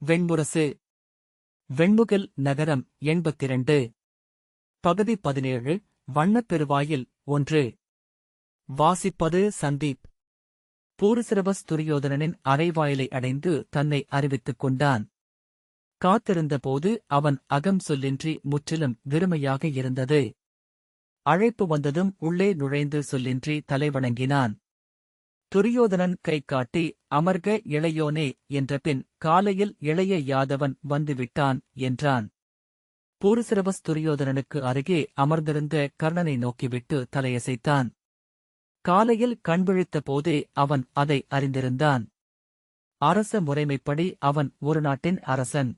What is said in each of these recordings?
வெண்முரசு. வெண்முகில் நகரம் 82. பகுதி 17. வண்ணப்பெருவாயில் 1. வாசிப்பது சந்தீப். பூரிசிரவஸ் துரியோதனனின் அறைவாயிலை அடைந்து தன்னை அறிவித்துக் கொண்டான். காத்திருந்தபோது அவன் அகம் சொல்லின்றி முற்றிலும் வெறுமையாக இருந்தது. அழைப்பு வந்ததும் உள்ளே நுழைந்து சொல்லின்றி தலைவணங்கினான். துரியோதனன் கை காட்டி, அமர்க இளையோனே என்றபின், காலையில் இளைய யாதவன் வந்துவிட்டான் என்றான். பூரிசிரவஸ் துரியோதனனுக்கு அருகே அமர்ந்திருந்த கர்ணனை நோக்கிவிட்டு தலையசைத்தான். காலையில் கண்விழித்த போதே அவன் அதை அறிந்திருந்தான். அரச முறைமைப்படி அவன் ஒரு நாட்டின் அரசன்.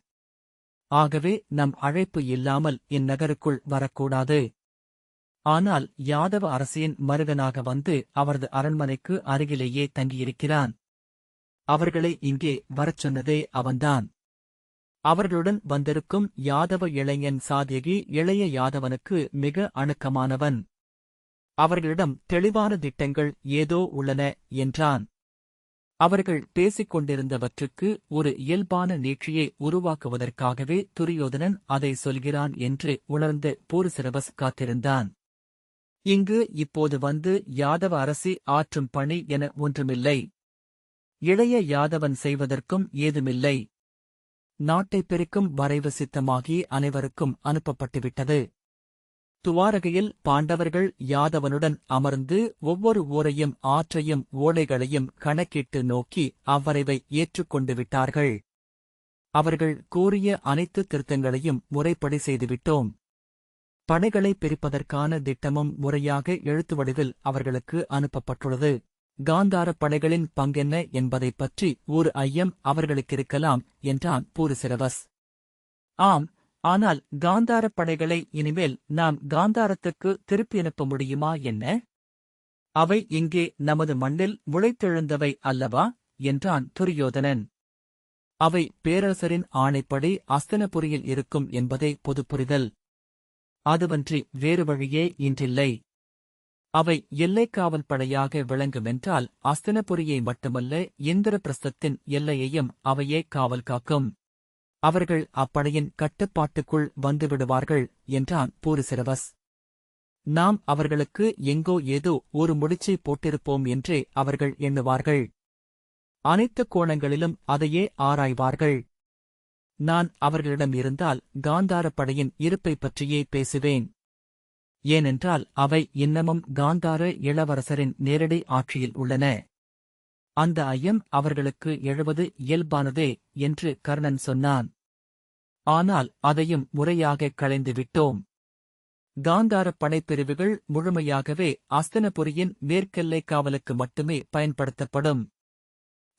ஆகவே நம் அழைப்பு இல்லாமல் இந்நகருக்குள் வரக்கூடாது. ஆனால் யாதவ அரசியின் மருகனாக வந்து அவரது அரண்மனைக்கு அருகிலேயே தங்கியிருக்கிறான். அவர்களை இங்கே வரச் சொன்னதே அவன்தான். அவர்களுடன் வந்திருக்கும் யாதவ இளைஞன் சாத்யகி இளைய யாதவனுக்கு மிக அணுக்கமானவன். அவர்களிடம் தெளிவான திட்டங்கள் ஏதோ உள்ளன என்றான். அவர்கள் பேசிக் கொண்டிருந்தவற்றுக்கு ஒரு இயல்பான நீட்சியை உருவாக்குவதற்காகவே துரியோதனன் அதை சொல்கிறான் என்று உணர்ந்த பூரிசிரவஸ் காத்திருந்தான். இங்கு இப்போது வந்து யாதவ அரசி ஆற்றும் பணி என ஒன்றுமில்லை. இளைய யாதவன் செய்வதற்கும் ஏதுமில்லை. நாட்டைப் பிரிக்கும் வரைவு சித்தமாகி அனைவருக்கும் அனுப்பப்பட்டுவிட்டது. துவாரகையில் பாண்டவர்கள் யாதவனுடன் அமர்ந்து ஒவ்வொரு ஊரையும் ஆற்றையும் ஓடைகளையும் கணக்கிட்டு நோக்கி அவ்வரைவை ஏற்றுக்கொண்டு விட்டார்கள். அவர்கள் கூறிய அனைத்து திருத்தங்களையும் முறைப்படி செய்துவிட்டோம். படைகளை பிரிப்பதற்கான திட்டமும் முறையாக எழுத்து வடிவில் அவர்களுக்கு அனுப்பப்பட்டுள்ளது. காந்தாரப் படைகளின் பங்கென்ன என்பதைப் பற்றி ஒரு ஐயம் அவர்களுக்கிருக்கலாம் என்றான் பூரிசிரவஸ். ஆம், ஆனால் காந்தாரப் படைகளை இனிமேல் நாம் காந்தாரத்துக்கு திருப்பியனுப்ப முடியுமா என்ன? அவை இங்கே நமது மண்ணில் முளைத்தெழுந்தவை அல்லவா என்றான் துரியோதனன். அவை பேரரசரின் ஆணைப்படி அஸ்தினபுரியில் இருக்கும் என்பதே பொது புரிதல். அதுவன்றி வேறு வழியே இன்றில்லை. அவை எல்லைக்காவல் படையாக விளங்குமென்றால் அஸ்தினபுரியை மட்டுமல்ல இந்திரபிரஸ்தத்தின் எல்லையையும் அவையே காவல் காக்கும். அவர்கள் அப்படையின் கட்டுப்பாட்டுக்குள் வந்துவிடுவார்கள் என்றான் பூரிசிரவஸ். நாம் அவர்களுக்கு எங்கோ ஏதோ ஒரு முடிச்சை போட்டிருப்போம் என்றே அவர்கள் எண்ணுவார்கள். அனைத்து கோணங்களிலும் அதையே ஆராய்வார்கள். நான் அவர்களிடம் இருந்தால் காந்தாரப் படையின் இருப்பைப் பற்றியே பேசுவேன். ஏனென்றால் அவை இன்னமும் காந்தார இளவரசரின் நேரடி ஆட்சியில் உள்ளன. அந்த ஐயம் அவர்களுக்கு எழுவது இயல்பானதே என்று கர்ணன் சொன்னான். ஆனால் அதையும் முறையாக களைந்துவிட்டோம். காந்தாரப் படைப்பிரிவுகள் முழுமையாகவே அஸ்தினபுரியின் மேற்கெல்லை காவலுக்கு மட்டுமே பயன்படுத்தப்படும்.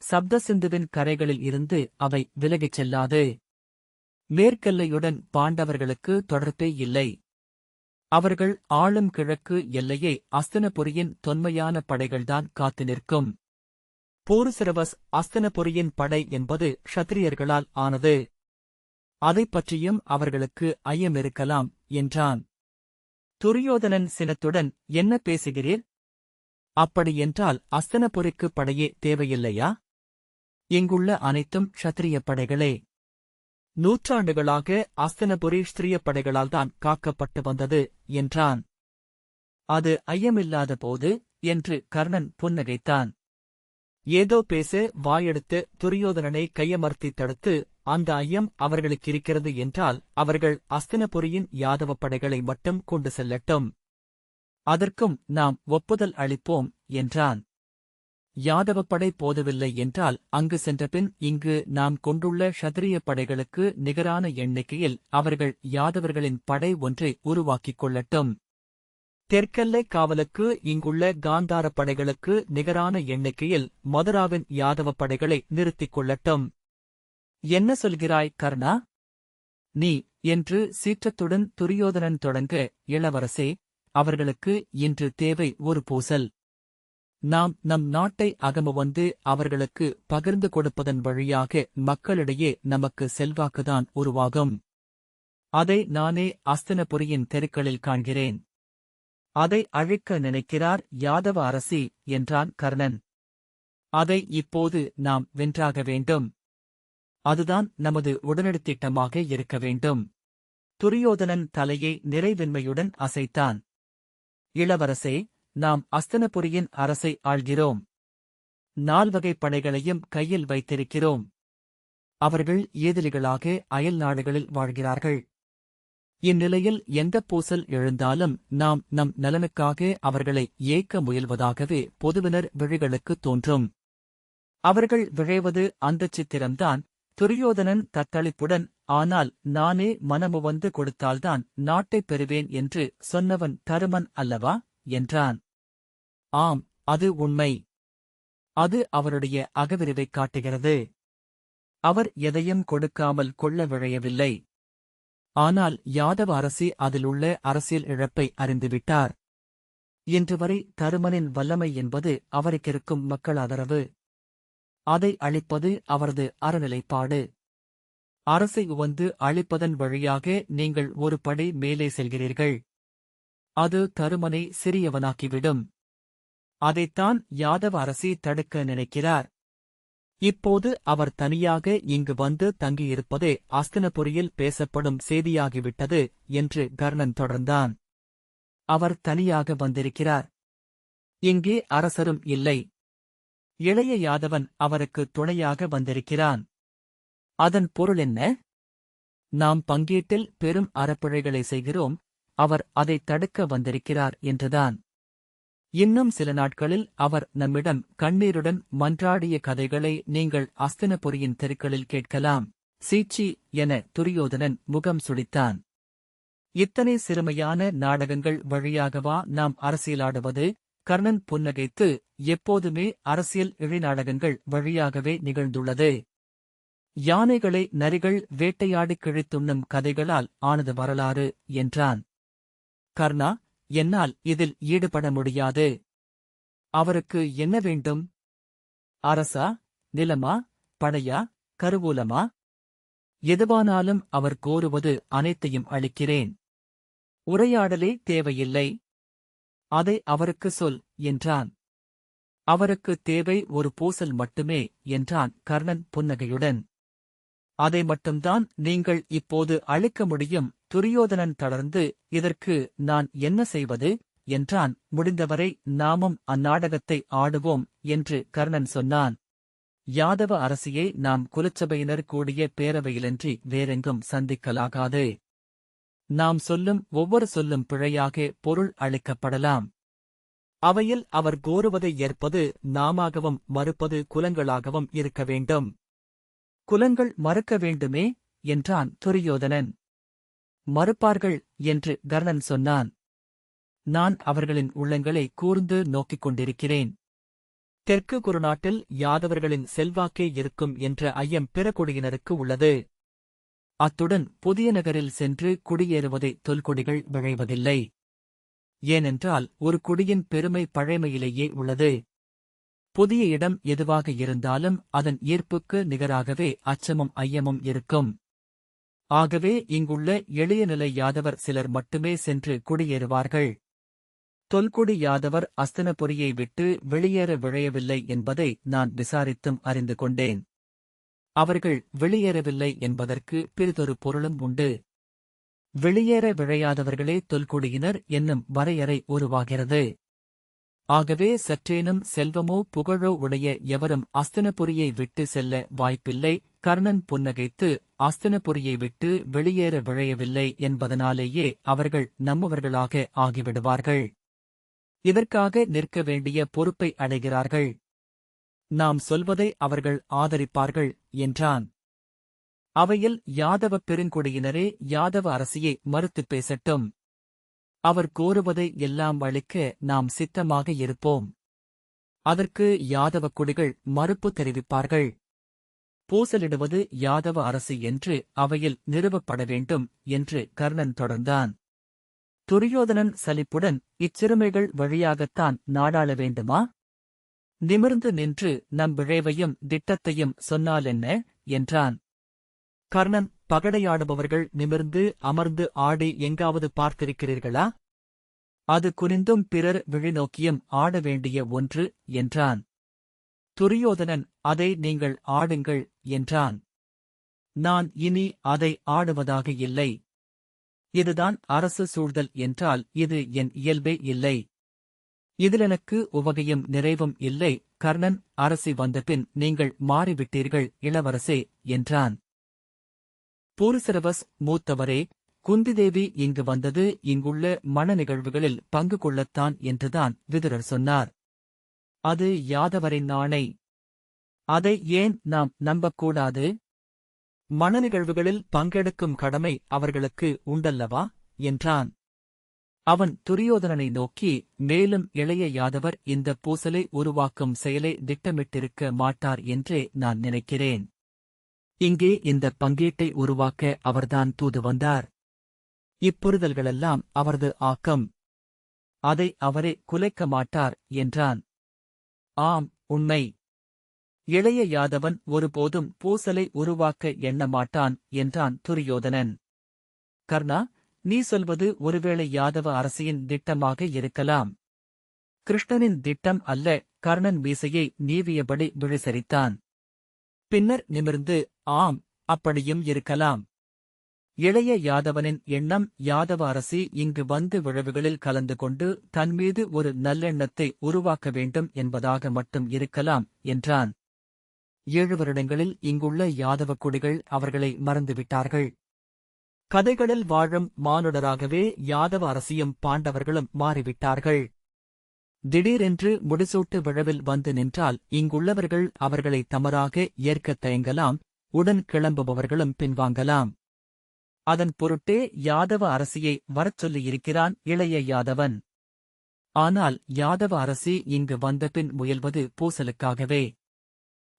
சப்தசிந்துவின் கரைகளில் இருந்து அவை விலகிச் செல்லாது. மேற்கெல்லையுடன் பாண்டவர்களுக்கு தொடர்பே இல்லை. அவர்கள் ஆளும் கிழக்கு எல்லையை அஸ்தினபுரியின் தொன்மையான படைகள்தான் காத்து நிற்கும். பூரிசிரவஸ் அஸ்தினபுரியின் படை என்பது க்ஷத்திரியர்களால் ஆனது. அதைப் பற்றியும் அவர்களுக்கு ஐயமிருக்கலாம் என்றான். துரியோதனன் சினத்துடன், என்ன பேசுகிறீர்? அப்படியென்றால் அஸ்தினபுரிக்கு படையே தேவையில்லையா? இங்குள்ள அனைத்தும் க்ஷத்திரிய படைகளே. நூற்றாண்டுகளாக அஸ்தினபுரி ஸ்திரிய படைகளால்தான் காக்கப்பட்டு வந்தது என்றான். அது ஐயமில்லாத போது என்று கர்ணன் புன்னகைத்தான். ஏதோ பேச வாயெடுத்து துரியோதனனை கையமர்த்தி தடுத்து, அந்த ஐயம் அவர்களுக்கிருக்கிறது என்றால் அவர்கள் அஸ்தினபுரியின் யாதவ படைகளை மட்டும் கொண்டு செல்லட்டும். அதற்கும் நாம் ஒப்புதல் அளிப்போம் என்றான். யாதவப்படை போதவில்லை என்றால் அங்கு சென்றபின் இங்கு நாம் கொண்டுள்ள க்ஷத்திரிய படைகளுக்கு நிகரான எண்ணிக்கையில் அவர்கள் யாதவர்களின் படை ஒன்றை உருவாக்கிக் கொள்ளட்டும். தெற்கெல்லை காவலுக்கு இங்குள்ள காந்தாரப் படைகளுக்கு நிகரான எண்ணிக்கையில் மதுராவின் யாதவ படைகளை நிறுத்திக் கொள்ளட்டும். என்ன சொல்கிறாய் கர்ணா? நீ என்று சீற்றத்துடன் துரியோதனன் தொடங்க, இளவரசே, அவர்களுக்கு இன்று தேவை ஒரு பூசல். நாம் நம் நாட்டை அகமுவந்து அவர்களுக்கு பகிர்ந்து கொடுப்பதன் வழியாக மக்களிடையே நமக்கு செல்வாக்குதான் உருவாகும். அதை நானே அஸ்தினபுரியின் தெருக்களில் காண்கிறேன். அதை அழிக்க நினைக்கிறார் யாதவ அரசி என்றான் கர்ணன். அதை இப்போது நாம் வென்றாக வேண்டும். அதுதான் நமது உடனடித் திட்டமாக இருக்க வேண்டும். துரியோதனன் தலையை நிறைவின்மையுடன் அசைத்தான். இளவரசே, நாம் அஸ்தனபுரியின் அரசை ஆள்கிறோம். 4 படைகளையும் கையில் வைத்திருக்கிறோம். அவர்கள் எதிரிகளாக அயல் நாடுகளில் வாழ்கிறார்கள். இந்நிலையில் எந்தப் பூசல் எழுந்தாலும் நாம் நம் நலனுக்காக அவர்களை ஏக்க முயல்வதாகவே பொதுவினர் விழிகளுக்குத் தோன்றும். அவர்கள் விழைவது அந்தச் சித்திரம்தான். துரியோதனன் தத்தளிப்புடன், ஆனால் நானே மனமுவந்து கொடுத்தால்தான் நாட்டைப் பெறுவேன் என்று சொன்னவன் தருமன் அல்லவா என்றான். ஆம், அது உண்மை. அது அவருடைய அகவிரிவைக் காட்டுகிறது. அவர் எதையும் கொடுக்காமல் கொள்ள விழையவில்லை. ஆனால் யாதவ அரசி அதிலுள்ள அரசியல் இழப்பை அறிந்துவிட்டார். இன்று வரை தருமனின் வல்லமை என்பது அவருக்கிருக்கும் மக்கள் ஆதரவு. அதை அளிப்பது அவரது அறநிலைப்பாடு. அரசை உவந்து அளிப்பதன் வழியாக நீங்கள் ஒரு படி மேலே செல்கிறீர்கள். அது தருமனை சிறியவனாக்கிவிடும். அதைத்தான் யாதவ அரசி தடுக்க நினைக்கிறார். இப்போது அவர் தனியாக இங்கு வந்து தங்கியிருப்பதே அஸ்தினபுரியில் பேசப்படும் செய்தியாகிவிட்டது என்று கர்ணன் தொடர்ந்தான். அவர் தனியாக வந்திருக்கிறார். இங்கே அரசரும் இல்லை. இளைய யாதவன் அவருக்கு துணையாக வந்திருக்கிறான். அதன் பொருள் என்ன? நாம் பங்கீட்டில் பெரும் அறப்பிழைகளை செய்கிறோம், அவர் அதை தடுக்க வந்திருக்கிறார் என்றுதான். இன்னும் சில நாட்களில் அவர் நம்மிடம் கண்ணீருடன் மன்றாடிய கதைகளை நீங்கள் அஸ்தினபுரியின் தெருக்களில் கேட்கலாம். சீச்சி என துரியோதனன் முகம் சுளித்தான். இத்தனை சிறுமையான நாடகங்கள் வழியாகவா நாம் அரசியலாடுவது? கர்ணன் புன்னகைத்து, எப்போதுமே அரசியல் இழிநாடகங்கள் வழியாகவே நிகழ்ந்துள்ளது. யானைகளை நரிகள் வேட்டையாடிக் கிழித்துண்ணும் கதைகளால் ஆனது வரலாறு என்றான். கர்ணா, என்னால் இதில் ஈடுபட முடியாது. அவருக்கு என்ன வேண்டும்? அரசா, நிலமா, படையா, கருவூலமா? எதுவானாலும் அவர் கோருவது அனைத்தையும் அளிக்கிறேன். உரையாடலே தேவையில்லை. அதை அவருக்கு சொல் என்றான். அவருக்கு தேவை ஒரு பூசல் மட்டுமே என்றான் கர்ணன் புன்னகையுடன். அதை மட்டும்தான் நீங்கள் இப்போது அளிக்க முடியும். துரியோதனன் தொடர்ந்து, இதற்கு நான் என்ன செய்வது என்றான். முடிந்தவரை நாமும் அந்நாடகத்தை ஆடுவோம் என்று கர்ணன் சொன்னான். யாதவ அரசியை நாம் குலச்சபையினர் கூடிய பேரவையிலின்றி வேறெங்கும் சந்திக்கலாகாது. நாம் சொல்லும் ஒவ்வொரு சொல்லும் பிழையாக பொருள் அளிக்கப்படலாம். அவையில் அவர் கோருவதை ஏற்பது நாமாகவும் மறுப்பது குலங்களாகவும் இருக்க வேண்டும். குலங்கள் மறுக்க வேண்டுமே என்றான் துரியோதனன். மறுப்பார்கள் என்று கர்ணன் சொன்னான். நான் அவர்களின் உள்ளங்களை கூர்ந்து நோக்கிக் கொண்டிருக்கிறேன். தெற்கு குருநாட்டில் யாதவர்களின் செல்வாக்கே இருக்கும் என்ற ஐயம் பிற குடியினருக்கு உள்ளது. அத்துடன் புதிய நகரில் சென்று குடியேறுவதை தொல்குடிகள் விழைவதில்லை. ஏனென்றால் ஒரு குடியின் பெருமை பழைமையிலேயே உள்ளது. புதிய இடம் எதுவாக இருந்தாலும் அதன் ஈர்ப்புக்கு நிகராகவே அச்சமும் ஐயமும் இருக்கும். ஆகவே இங்குள்ள எளிய நிலை யாதவர் சிலர் மட்டுமே சென்று குடியேறுவார்கள். தொல்குடி யாதவர் அஸ்தினபுரியை விட்டு வெளியேற விழையவில்லை என்பதை நான் விசாரித்தும் அறிந்து கொண்டேன். அவர்கள் வெளியேறவில்லை என்பதற்கு பிறிதொரு பொருளும் உண்டு. வெளியேற விழையாதவர்களே தொல்குடியினர் என்னும் வரையறை உருவாகிறது. ஆகவே சற்றேனும் செல்வமோ புகழோ உடைய எவரும் அஸ்தினபுரியை விட்டு செல்ல வாய்ப்பில்லை. கர்ணன் புன்னகைத்து, அஸ்தினபுரியை விட்டு வெளியேற விழையவில்லை என்பதனாலேயே அவர்கள் நம்மவர்களாக ஆகிவிடுவார்கள். இதற்காக நிற்க வேண்டிய பொறுப்பை அடைகிறார்கள். நாம் சொல்வதை அவர்கள் ஆதரிப்பார்கள் என்றான். அவையில் யாதவ பெருங்குடியினரே யாதவ அரசியை மறுத்துப் பேசட்டும். அவர் கோருவதை எல்லாம் அளிக்க நாம் சித்தமாக இருப்போம். அதற்கு யாதவ குடிகள் மறுப்பு தெரிவிப்பார்கள். பூசலிடுவது யாதவ அரசு என்று அவையில் நிறுவப்பட வேண்டும் என்று கர்ணன் தொடர்ந்தான். துரியோதனன் சலிப்புடன், இச்சிறுமைகள் வழியாகத்தான் நாடாள வேண்டுமா? நிமிர்ந்து நின்று நம் விழைவையும் திட்டத்தையும் சொன்னாலென்ன என்றான். கர்ணன், பகடையாடுபவர்கள் நிமிர்ந்து அமர்ந்து ஆடி எங்காவது பார்த்திருக்கிறீர்களா? அது குனிந்தும் பிறர் விழிநோக்கியும் ஆட வேண்டிய ஒன்று என்றான். துரியோதனன், அதை நீங்கள் ஆடுங்கள் என்றான். நான் இனி அதை ஆடுவதாக இல்லை. இதுதான் அரசு சூழ்தல் என்றால் இது என் இயல்பே இல்லை. இதில் எனக்கு உவகையும் நிறைவும் இல்லை. கர்ணன், அரசி வந்தபின் நீங்கள் மாறிவிட்டீர்கள் இளவரசே என்றான். பூரிசிரவஸ், மூத்தவரே, குந்திதேவி இங்கு வந்தது இங்குள்ள மண நிகழ்வுகளில் பங்கு கொள்ளத்தான் என்றுதான் விதுரர் சொன்னார். அது யாதவரின் ஆணை. அதை ஏன் நாம் நம்பக்கூடாது? மண நிகழ்வுகளில் பங்கெடுக்கும் கடமை அவர்களுக்கு உண்டல்லவா என்றான். அவன் துரியோதனனை நோக்கி, மேலும் இளைய யாதவர் இந்த பூசலை உருவாக்கும் செயலை திட்டமிட்டிருக்க மாட்டார் என்றே நான் நினைக்கிறேன். இங்கே இந்த பங்கீட்டை உருவாக்க அவர்தான் தூது வந்தார். இப்புரிதல்களெல்லாம் அவரது ஆக்கம். அதை அவரே குலைக்க மாட்டார் என்றான். ஆம், உண்மை. இளைய யாதவன் ஒருபோதும் பூசலை உருவாக்க எண்ணமாட்டான் என்றான் துரியோதனன். கர்ணா, நீ சொல்வது ஒருவேளை யாதவ அரசியின் திட்டமாக இருக்கலாம். கிருஷ்ணனின் திட்டம் அல்ல. கர்ணன் மீசையை நீவியபடி விழிசரித்தான். பின்னர் நிமிர்ந்து, ஆம், அப்படியும் இருக்கலாம். இளைய யாதவனின் எண்ணம் யாதவ அரசி இங்கு வந்து விழவுகளில் கலந்து கொண்டு தன்மீது ஒரு நல்லெண்ணத்தை உருவாக்க வேண்டும் என்பதாக மட்டும் இருக்கலாம் என்றான். 7 வருடங்களில் இங்குள்ள யாதவ குடிகள் அவர்களை மறந்துவிட்டார்கள். கதைகளில் வாழும் மானுடராகவே யாதவ அரசியும் பாண்டவர்களும் மாறிவிட்டார்கள். திடீரென்று முடிசூட்டு விழவில் வந்து நின்றால் இங்குள்ளவர்கள் அவர்களை தமராக ஏற்கத் தயங்கலாம். உடன் கிளம்புபவர்களும் பின்வாங்கலாம். அதன் பொருட்டே யாதவ அரசியை வரச் சொல்லியிருக்கிறான் இளைய யாதவன். ஆனால் யாதவ அரசி இங்கு வந்தபின் முயல்வது பூசலுக்காகவே.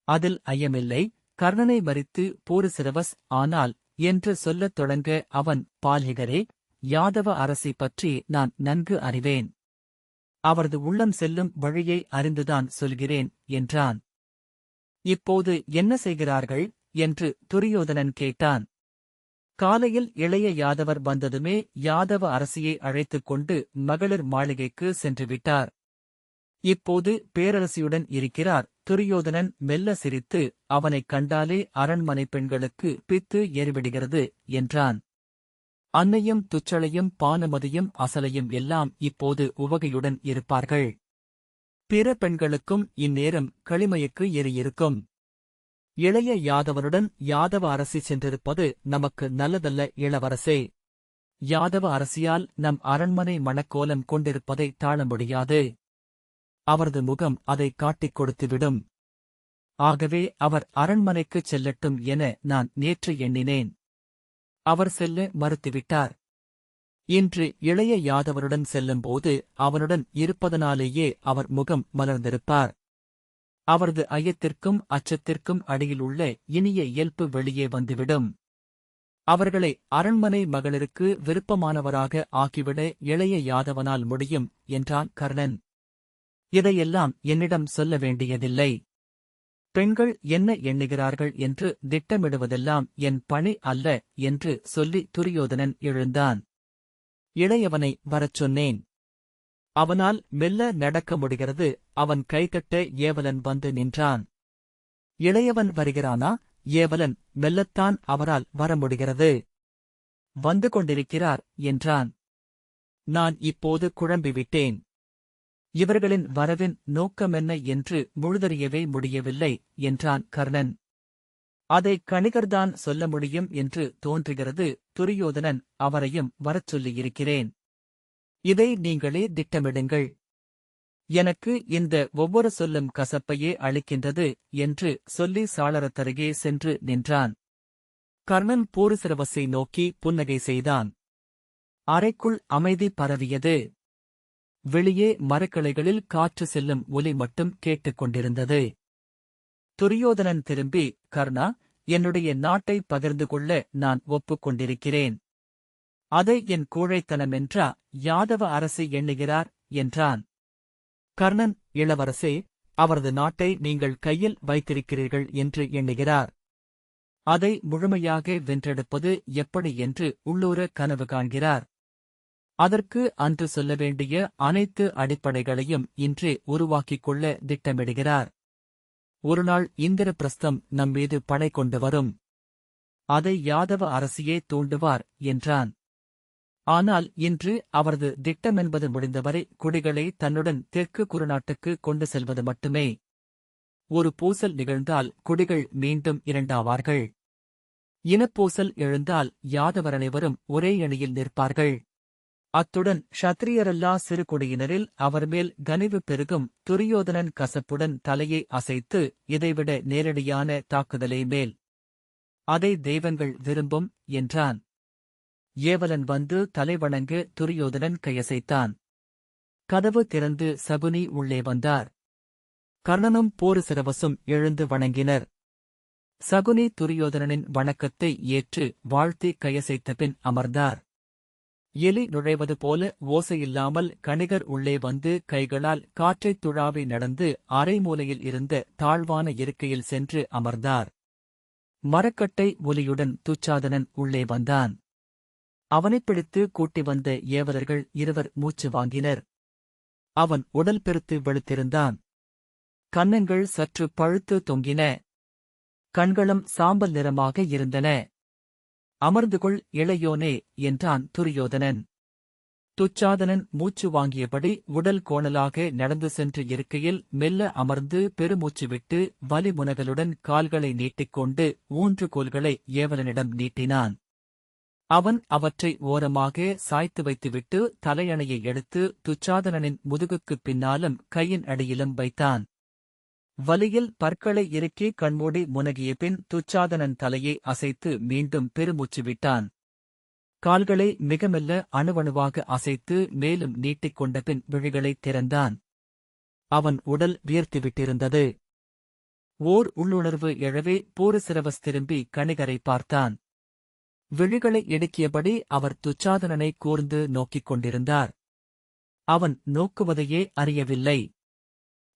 அதில் ஐயமில்லை. கர்ணனை மறித்து பூரிசிரவஸ் ஆனால் என்று சொல்லத் தொடங்க அவன், பால்ஹிகரே, யாதவ அரசி பற்றி நான் நன்கு அறிவேன். அவரது உள்ளம் செல்லும் வழியை அறிந்துதான் சொல்கிறேன் என்றான். இப்போது என்ன செய்கிறார்கள் என்று துரியோதனன் கேட்டான். காலையில் இளைய யாதவர் வந்ததுமே யாதவ அரசியை அழைத்துக் கொண்டு மகளிர் மாளிகைக்கு சென்றுவிட்டார். இப்போது பேரரசியுடன் இருக்கிறார். துரியோதனன் மெல்ல சிரித்து, அவனைக் கண்டாலே அரண்மனை பெண்களுக்கு பித்து ஏறிவிடுகிறது என்றான். அன்னையும் துச்சளையும் பானுமதியும் அசலையும் எல்லாம் இப்போது உவகையுடன் இருப்பார்கள். பிற பெண்களுக்கும் இந்நேரம் களிமயக்கு ஏறியிருக்கும். இளைய யாதவனுடன் யாதவ அரசி சென்றிருப்பது நமக்கு நல்லதல்ல இளவரசே. யாதவ அரசியால் நம் அரண்மனை மணக்கோலம் கொண்டிருப்பதை தாழ முடியாது. அவரது முகம் அதை காட்டிக் கொடுத்துவிடும். ஆகவே அவர் அரண்மனைக்குச் செல்லட்டும் என நான் நேற்று எண்ணினேன். அவர் செல்ல மறுத்துவிட்டார். இன்று இளைய யாதவருடன் செல்லும்போது அவனுடன் இருப்பதனாலேயே அவர் முகம் மலர்ந்திருப்பார். அவரது ஐயத்திற்கும் அச்சத்திற்கும் அடியிலுள்ள இனிய இயல்பு வெளியே வந்துவிடும். அவர்களை அரண்மனை மகளிருக்கு விருப்பமானவராக ஆக்கிவிட இளைய யாதவனால் முடியும் என்றான் கர்ணன். இதையெல்லாம் என்னிடம் சொல்ல வேண்டியதில்லை. பெண்கள் என்ன எண்ணுகிறார்கள் என்று திட்டமிடுவதெல்லாம் என் பணி அல்ல என்று சொல்லி துரியோதனன் எழுந்தான். இளையவனை வரச் சொன்னேன். அவனால் மெல்ல நடக்க முடிகிறது. அவன் கைகட்ட ஏவலன் வந்து நின்றான். இளையவன் வருகிறானா? ஏவலன், மெல்லத்தான் அவரால் வர முடிகிறது. வந்து கொண்டிருக்கிறார் என்றான். நான் இப்போது குழம்பிவிட்டேன். இவர்களின் வரவின் நோக்கமென்ன என்று முழுதறியவே முடியவில்லை என்றான் கர்ணன். அதை கணிகர்தான் சொல்ல முடியும் என்று தோன்றுகிறது. துரியோதனன், அவரையும் வரச் சொல்லியிருக்கிறேன். இதை நீங்களே திட்டமிடுங்கள். எனக்கு இந்த ஒவ்வொரு சொல்லும் கசப்பையே அளிக்கின்றது என்று சொல்லி சாளரத்தருகே சென்று நின்றான். கர்ணன் பூரிசிரவஸை நோக்கி புன்னகை செய்தான். அறைக்குள் அமைதி பரவியது. வெளியே மரக்கிளைகளில் காற்று செல்லும் ஒலி மட்டும் கேட்டுக்கொண்டிருந்தது. துரியோதனன் திரும்பி, கர்ணா, என்னுடைய நாட்டை பகிர்ந்து கொள்ள நான் ஒப்புக்கொண்டிருக்கிறேன். அதை என் கோழைத்தனமென்றா யாதவ அரசி எண்ணுகிறார் என்றான். கர்ணன், இளவரசே, அவரது நாட்டை நீங்கள் கையில் வைத்திருக்கிறீர்கள் என்று எண்ணுகிறார். அதை முழுமையாக வென்றெடுப்பது எப்படி என்று உள்ளூர கனவு காண்கிறார். அதற்கு அன்று சொல்ல வேண்டிய அனைத்து அடிப்படைகளையும் இன்றே உருவாக்கிக் கொள்ள திட்டமிடுகிறார். ஒருநாள் இந்திரபிரஸ்தம் நம்மீது படை கொண்டு வரும். அதை யாதவ அரசியே தூண்டுவார் என்றான். ஆனால் இன்று அவரது திட்டமென்பது முடிந்தவரை குடிகளை தன்னுடன் தெற்கு குறுநாட்டுக்கு கொண்டு செல்வது மட்டுமே. ஒரு பூசல் நிகழ்ந்தால் குடிகள் மீண்டும் இரண்டாவார்கள். இனப்பூசல் எழுந்தால் யாதவர் அனைவரும் ஒரே அணியில் நிற்பார்கள். அத்துடன் க்ஷத்திரியரல்லா சிறுகுடியினரில் அவர்மேல் கனிவு பெருகும். துரியோதனன் கசப்புடன் தலையை அசைத்து, இதைவிட நேரடியான தாக்குதலே மேல். அதை தெய்வங்கள் விரும்பும் என்றான். ஏவலன் வந்து தலைவணங்க துரியோதனன் கையசைத்தான். கதவு திறந்து சகுனி உள்ளே வந்தார். கர்ணனும் போருசிரவசும் எழுந்து வணங்கினர். சகுனி துரியோதனனின் வணக்கத்தை ஏற்று வாழ்த்தி கையசைத்தபின் அமர்ந்தார். எலி நுழைவது போல ஓசையில்லாமல் கணிகர் உள்ளே வந்து கைகளால் காற்றைத் துழாவி நடந்து அரைமூலையில் இருந்த தாழ்வான இருக்கையில் சென்று அமர்ந்தார். மரக்கட்டை ஒலியுடன் துச்சாதனன் உள்ளே வந்தான். அவனைப் பிடித்து கூட்டி வந்த ஏவலர்கள் இருவர் மூச்சு வாங்கினர். அவன் உடல் பெருத்து வெளுத்திருந்தான். கன்னங்கள் சற்று பழுத்து தொங்கின. கண்களும் சாம்பல் நிறமாக இருந்தன. அமர்ந்துகொள் இளையோனே என்றான் துரியோதனன். துச்சாதனன் மூச்சு வாங்கியபடி உடல் கோணலாக நடந்து சென்று இருக்கையில் மெல்ல அமர்ந்து பெருமூச்சு விட்டு வலிமுனகளுடன் கால்களை நீட்டிக்கொண்டு ஊன்றுகோல்களை ஏவலனிடம் நீட்டினான். அவன் அவற்றை ஓரமாக சாய்த்து வைத்துவிட்டு தலையணையை எடுத்து துச்சாதனனின் முதுகுக்குப் பின்னாலும் கையின் அடியிலும் வைத்தான். வலியில் பற்களை இறுக்கி கண்மூடி முனகிய பின் துச்சாதனன் தலையை அசைத்து மீண்டும் பெருமூச்சு விட்டான். கால்களை மிக மெல்ல அணுவணுவாக அசைத்து மேலும் நீட்டிக் கொண்டபின் விழிகளைத் திறந்தான். அவன் உடல் வியர்த்துவிட்டிருந்தது. ஓர் உள்ளுணர்வு எழவே போருசிரவஸ் திரும்பி கணிகரை பார்த்தான். விழிகளை இடுக்கியபடி அவர் துச்சாதனனை கூர்ந்து நோக்கிக் கொண்டிருந்தார். அவன் நோக்குவதையே அறியவில்லை.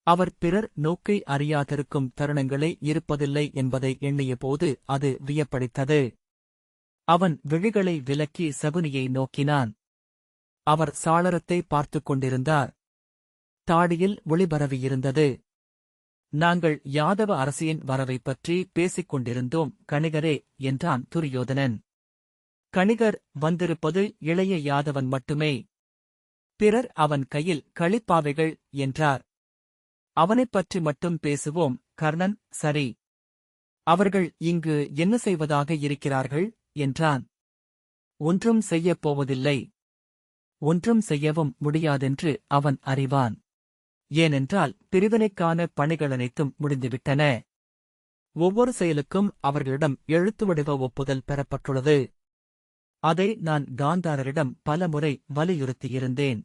அவர் பிறர் நோக்கை அறியாதிருக்கும் தருணங்களே இருப்பதில்லை என்பதை எண்ணியபோது அது வியப்பளித்தது. அவன் விழிகளை விலக்கி சகுனியை நோக்கினான். அவர் சாளரத்தை பார்த்துக் கொண்டிருந்தார். தாடியில் ஒளிபரவியிருந்தது. நாங்கள் யாதவ அரசியின் வரவைப் பற்றி பேசிக் கொண்டிருந்தோம் கணிகரே என்றான் துரியோதனன். கணிகர் வந்திருப்பது இளைய யாதவன் மட்டுமே. பிறர் அவன் கையில் களிப்பாவைகள் என்றார். அவனைப் பற்றி மட்டும் பேசுவோம் கர்ணன். சரி, அவர்கள் இங்கு என்ன செய்வதாக இருக்கிறார்கள் என்றான். ஒன்றும் செய்யப் போவதில்லை. ஒன்றும் செய்யவும் முடியாதென்று அவன் அறிவான். ஏனென்றால் பிரிவினைக்கான பணிகளனைத்தும் முடிந்துவிட்டன. ஒவ்வொரு செயலுக்கும் அவர்களிடம் எழுத்து வடிவ ஒப்புதல் பெறப்பட்டுள்ளது. அதை நான் காந்தாரரிடம் பலமுறை வலியுறுத்தியிருந்தேன்.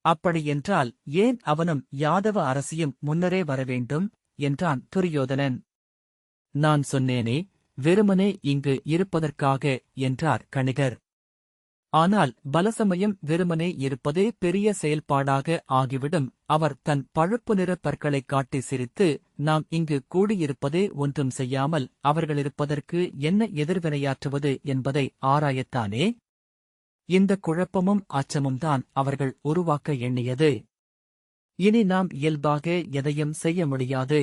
அப்படியென்றால் ஏன் அவனும் யாதவ அரசியும் முன்னரே வரவேண்டும் என்றான் துரியோதனன். நான் சொன்னேனே, வெறுமனே இங்கு இருப்பதற்காக என்றார் கணிகர். ஆனால் பலசமயம் வெறுமனே இருப்பதே பெரிய செயல்பாடாக ஆகிவிடும். அவர் தன் பழுப்பு நிற பற்களைக் காட்டி சிரித்து, நாம் இங்கு கூடியிருப்பதே ஒன்றும் செய்யாமல் அவர்களிருப்பதற்கு என்ன எதிர்வினையாற்றுவது என்பதை ஆராயத்தானே. இந்த குழப்பமும் அச்சமும் தான் அவர்கள் உருவாக்க எண்ணியது. இனி நாம் இயல்பாக எதையும் செய்ய முடியாது.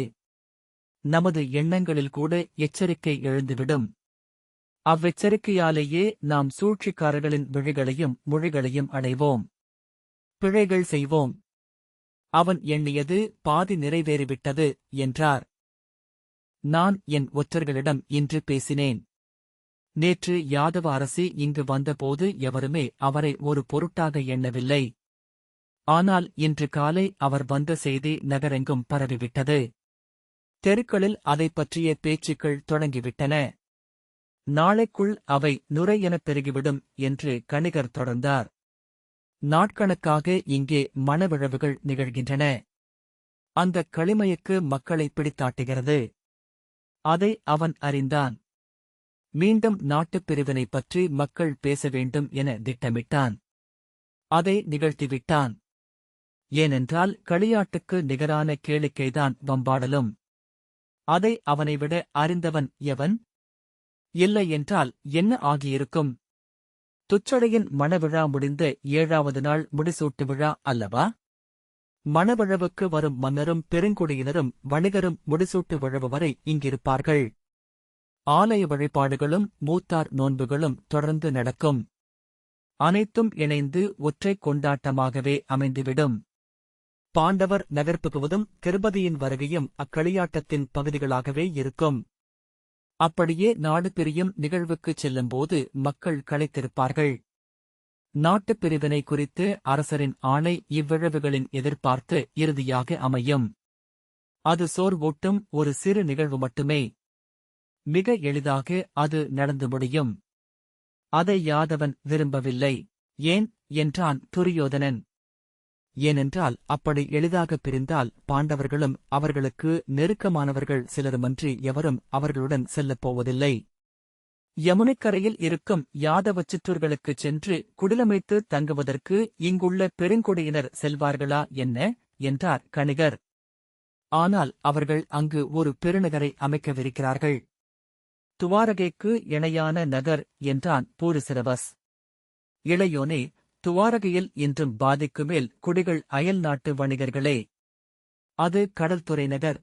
நமது எண்ணங்களில் கூட எச்சரிக்கை எழுந்துவிடும். அவ்வெச்சரிக்கையாலேயே நாம் சூழ்ச்சிக்காரர்களின் விழிகளையும் மொழிகளையும் அடைவோம். பிழைகள் செய்வோம். அவன் எண்ணியது பாதி நிறைவேறிவிட்டது என்றார். நான் என் ஒற்றர்களிடம் இன்று பேசினேன். நேற்று யாதவ அரசி இங்கு வந்தபோது எவருமே அவரை ஒரு பொருட்டாக எண்ணவில்லை. ஆனால் இன்று காலை அவர் வந்த செய்தி நகரெங்கும் பரவிவிட்டது. தெருக்களில் அதைப் பற்றிய பேச்சுக்கள் தொடங்கிவிட்டன. நாளைக்குள் அவை நுரை எனப் பெருகிவிடும் என்று கணிகர் தொடர்ந்தார். நாட்கணக்காக இங்கே மணவிழவுகள் நிகழ்கின்றன. அந்தக் களிமயக்கு மக்களை பிடித்தாட்டுகிறது. அதை அவன் அறிந்தான். மீண்டும் நாட்டுப் பிரிவினை பற்றி மக்கள் பேச வேண்டும் என திட்டமிட்டான். அதை நிகழ்த்திவிட்டான். ஏனென்றால் களியாட்டுக்கு நிகரான கேளிக்கைதான் வம்பாடலும். அதை அவனைவிட அறிந்தவன் எவன்? இல்லை என்றால் என்ன ஆகியிருக்கும்? துச்சடையின் மணவிழா முடிந்த 7வது நாள் முடிசூட்டு விழா அல்லவா? மணவிழவுக்கு வரும் மன்னரும் பெருங்குடியினரும் வணிகரும் முடிசூட்டு விழவு வரை இங்கிருப்பார்கள். ஆலய வழிபாடுகளும் மூத்தார் நோன்புகளும் தொடர்ந்து நடக்கும். அனைத்தும் இணைந்து ஒற்றை கொண்டாட்டமாகவே அமைந்துவிடும். பாண்டவர் நகர் புகுவதும் திரௌபதியின் வருகையும் அக்களியாட்டத்தின் பகுதிகளாகவே இருக்கும். அப்படியே நாடு பிரியும் நிகழ்வுக்குச் செல்லும்போது மக்கள் களைத்திருப்பார்கள். நாட்டுப் பிரிவினை குறித்து அரசரின் ஆணை இவ்விழவுகளின் எதிர்பார்த்து இறுதியாக அமையும். அது சோர்வூட்டும் ஒரு சிறு நிகழ்வு மட்டுமே. மிக எளிதாக அது நடந்து முடியும். அதை யாதவன் விரும்பவில்லை. ஏன் என்றான் துரியோதனன். ஏனென்றால் அப்படி எளிதாகப் பிரிந்தால் பாண்டவர்களும் அவர்களுக்கு நெருக்கமானவர்கள் சிலருமன்றி எவரும் அவர்களுடன் செல்லப் போவதில்லை. யமுனைக்கரையில் இருக்கும் யாதவ சிற்றூர்களுக்குச் சென்று குடிலமைத்து தங்குவதற்கு இங்குள்ள பெருங்குடியினர் செல்வார்களா என்ன என்றார் கணிகர். ஆனால் அவர்கள் அங்கு ஒரு பெருநகரை அமைக்கவிருக்கிறார்கள். துவாரகைக்கு இணையான நகர் என்றான் பூரிசிரவஸ். இளையோனே, துவாரகையில் இன்றும் பாதிக்குமேல் குடிகள் அயல் நாட்டு வணிகர்களே. அது கடல்துறை நகர்.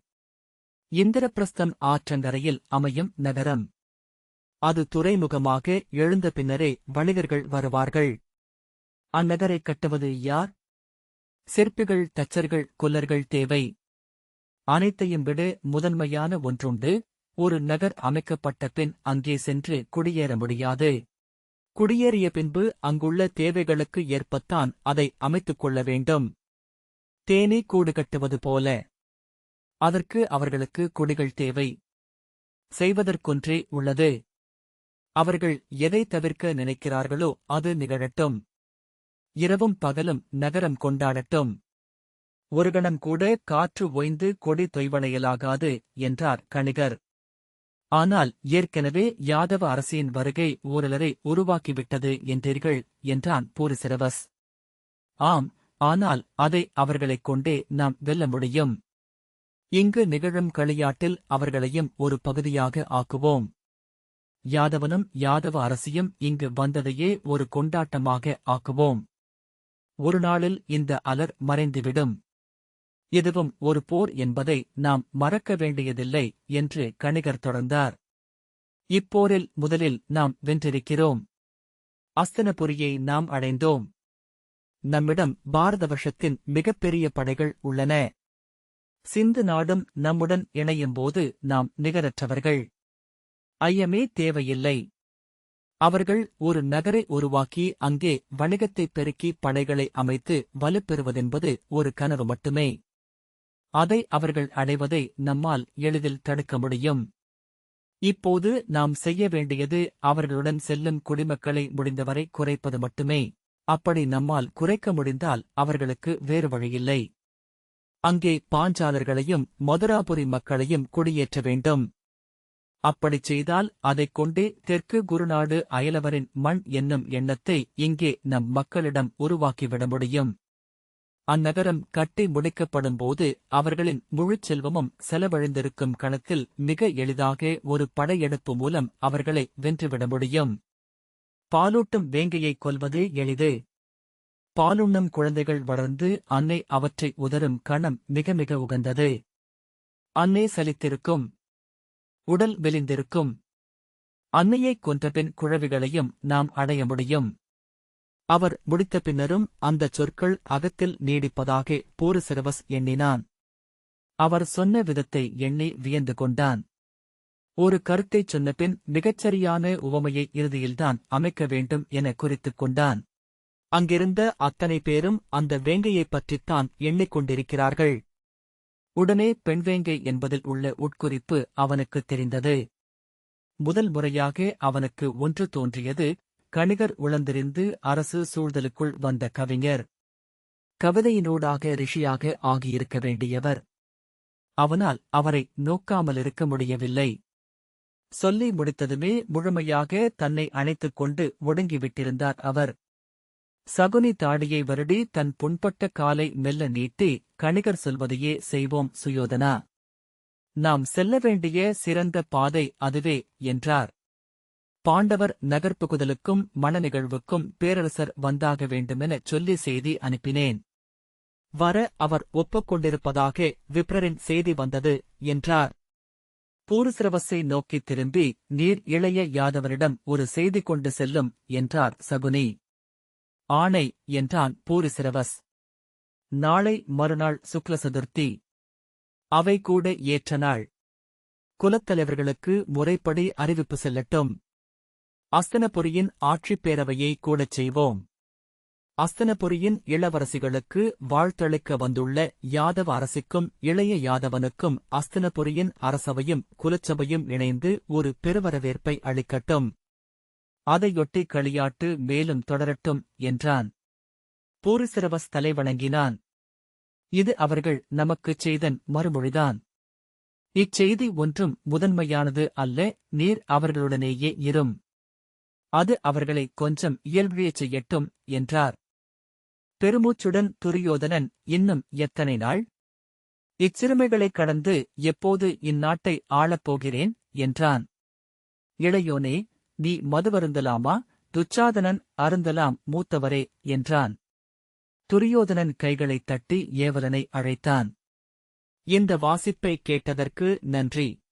இந்திரபிரஸ்தம் ஆற்றங்கரையில் அமையும் நகரம். அது துறைமுகமாக எழுந்த பின்னரே வணிகர்கள் வருவார்கள். அந்நகரைக் கட்டுவது யார்? சிற்பிகள், தச்சர்கள், கொல்லர்கள் தேவை. அனைத்தையும் விட முதன்மையான ஒன்றுண்டு. ஒரு நகர் அமைக்கப்பட்ட பின் அங்கே சென்று குடியேற முடியாது. குடியேறிய பின்பு அங்குள்ள தேவைகளுக்கு ஏற்பத்தான் அதை அமைத்துக் கொள்ள வேண்டும். தேனீ கூடு கட்டுவது போல. அதற்கு அவர்களுக்கு குடிகள் தேவை. செய்வதற்கொன்றே உள்ளது. அவர்கள் எதை தவிர்க்க நினைக்கிறார்களோ அது நிகழட்டும். இரவும் பகலும் நகரம் கொண்டாடட்டும். ஒரு கணம் கூட காற்று ஓய்ந்து கொடி தொய்வடையலாகாது என்றார் கணிகர். ஆனால் ஏற்கனவே யாதவ அரசியின் வருகை ஊரலரை உருவாக்கிவிட்டது என்றீர்கள் என்றான் பூரிசிரவஸ். ஆம், ஆனால் அதை அவர்களைக் கொண்டே நாம் வெல்ல முடியும். இங்கு நிகழும் களியாட்டில் அவர்களையும் ஒரு பகுதியாக ஆக்குவோம். யாதவனும் யாதவ அரசியும் இங்கு வந்ததையே ஒரு கொண்டாட்டமாக ஆக்குவோம். ஒரு நாளில் இந்த அலர் மறைந்துவிடும். இதுவும் ஒரு போர் என்பதை நாம் மறக்க வேண்டியதில்லை என்று கணிகர் தொடர்ந்தார். இப்போரில் முதலில் நாம் வென்றிருக்கிறோம். அஸ்தினபுரியை நாம் அடைந்தோம். நம்மிடம் பாரதவர்ஷத்தின் மிகப்பெரிய படைகள் உள்ளன. சிந்து நாடும் நம்முடன் இணையும்போது நாம் நிகரற்றவர்கள். ஐயமே தேவையில்லை. அவர்கள் ஒரு நகரை உருவாக்கி அங்கே வணிகத்தைப் பெருக்கி படைகளை அமைத்து வலுப்பெறுவதென்பது ஒரு கனவு மட்டுமே. அதை அவர்கள் அடைவதை நம்மால் எளிதில் தடுக்க முடியும். இப்போது நாம் செய்ய வேண்டியது அவர்களுடன் செல்லும் குடிமக்களை முடிந்தவரை குறைப்பது மட்டுமே. அப்படி நம்மால் குறைக்க முடிந்தால் அவர்களுக்கு வேறு வழியில்லை. அங்கே பாஞ்சாலர்களையும் மதுராபுரி மக்களையும் குடியேற்ற வேண்டும். அப்படிச் செய்தால் அதைக் கொண்டே தெற்கு குருநாடு அயலவரின் மண் என்னும் எண்ணத்தை இங்கே நம் மக்களிடம் உருவாக்கிவிட முடியும். அந்நகரம் கட்டி முடிக்கப்படும்போது அவர்களின் முழுச் செல்வமும் செலவழிந்திருக்கும் கணத்தில் மிக எளிதாக ஒரு படையெடுப்பு மூலம் அவர்களை வென்றுவிட முடியும். பாலூட்டும் வேங்கையைக் கொல்வது எளிது. பாலுண்ணும் குழந்தைகள் வளர்ந்து அன்னை அவற்றை உதரும் கணம் மிக மிக உகந்தது. அன்னை சலித்திருக்கும். உடல் மெலிந்திருக்கும். அன்னையைக் கொன்றபின் குழவிகளையும் நாம் அடைய முடியும். அவர் முடித்த பின்னரும் அந்தச் சொற்கள் அகத்தில் நீடிப்பதாக பூரிசிரவஸ் எண்ணினான். அவர் சொன்ன விதத்தை எண்ணி வியந்து கொண்டான். ஒரு கருத்தைச் சொன்னபின் மிகச்சரியான உவமையை இறுதியில்தான் அமைக்க வேண்டும் என குறித்துக் கொண்டான். அங்கிருந்த அத்தனை பேரும் அந்த வேங்கையைப் பற்றித்தான் எண்ணிக்கொண்டிருக்கிறார்கள். உடனே பெண்வேங்கை என்பதில் உள்ள உட்குறிப்பு அவனுக்குத் தெரிந்தது. முதல் முறையாக அவனுக்கு ஒன்று தோன்றியது. கணிகர் உளந்திரிந்து அரசு சூழ்தலுக்குள் வந்த கவிஞர். கவிதையினூடாக ரிஷியாக ஆகியிருக்க வேண்டியவர். அவனால் அவரை நோக்காமலிருக்க முடியவில்லை. சொல்லி முடித்ததுமே முழுமையாக தன்னை அணைத்துக் கொண்டு ஒடுங்கிவிட்டிருந்தார் அவர். சகுனி தாடியை வருடி தன் புண்பட்ட காலை மெல்ல நீட்டி, கணிகர் சொல்வதையே செய்வோம் சுயோதனா. நாம் செல்ல வேண்டிய சிறந்த பாதை அதுவே என்றார். பாண்டவர் நகர்ப்புகுதலுக்கும் மணநிகழ்வுக்கும் பேரரசர் வந்தாக வேண்டுமெனச் சொல்லி செய்தி அனுப்பினேன். வர அவர் ஒப்புக்கொண்டிருப்பதாக விப்ரரின் செய்தி வந்தது என்றார். பூரிசிரவஸை நோக்கித் திரும்பி, நீர் இளைய யாதவரிடம் ஒரு செய்தி கொண்டு செல்லும் என்றார் சகுனி. ஆணை என்றான் பூரிசிரவஸ். நாளை மறுநாள் சுக்ல சதுர்த்தி. அவை கூட ஏற்ற நாள். குலத்தலைவர்களுக்கு முறைப்படி அறிவிப்பு செல்லட்டும். அஸ்தனபுரியின் ஆட்சிப் பேரவையை கூடச் செய்வோம். அஸ்தனபுரியின் இளவரசிகளுக்கு வாழ்த்தளிக்க வந்துள்ள யாதவ அரசிக்கும் இளைய யாதவனுக்கும் அஸ்தனபுரியின் அரசவையும் குலச்சபையும் இணைந்து ஒரு பெருவரவேற்பை அளிக்கட்டும். அதையொட்டி களியாட்டு மேலும் தொடரட்டும் என்றான். பூரிசிரவஸ் தலைவணங்கினான். இது அவர்கள் நமக்குச் செய்தன் மறுமொழிதான். இச்செய்தி ஒன்றும் முதன்மையானது அல்ல, நீர் அவர்களுடனேயே இரும். அது அவர்களை கொஞ்சம் இயல்பிழச் செய்யட்டும் என்றார். பெருமூச்சுடன் துரியோதனன், இன்னும் எத்தனை நாள்? இச்சிறுமைகளைக் கடந்து எப்போது இந்நாட்டை ஆளப்போகிறேன் என்றான். இளையோனே, நீ மதுவருந்தலாமா? துச்சாதனன் அருந்தலாம் மூத்தவரே என்றான். துரியோதனன் கைகளைத் தட்டி ஏவலனை அழைத்தான். இந்த வாசிப்பை கேட்டதற்கு நன்றி.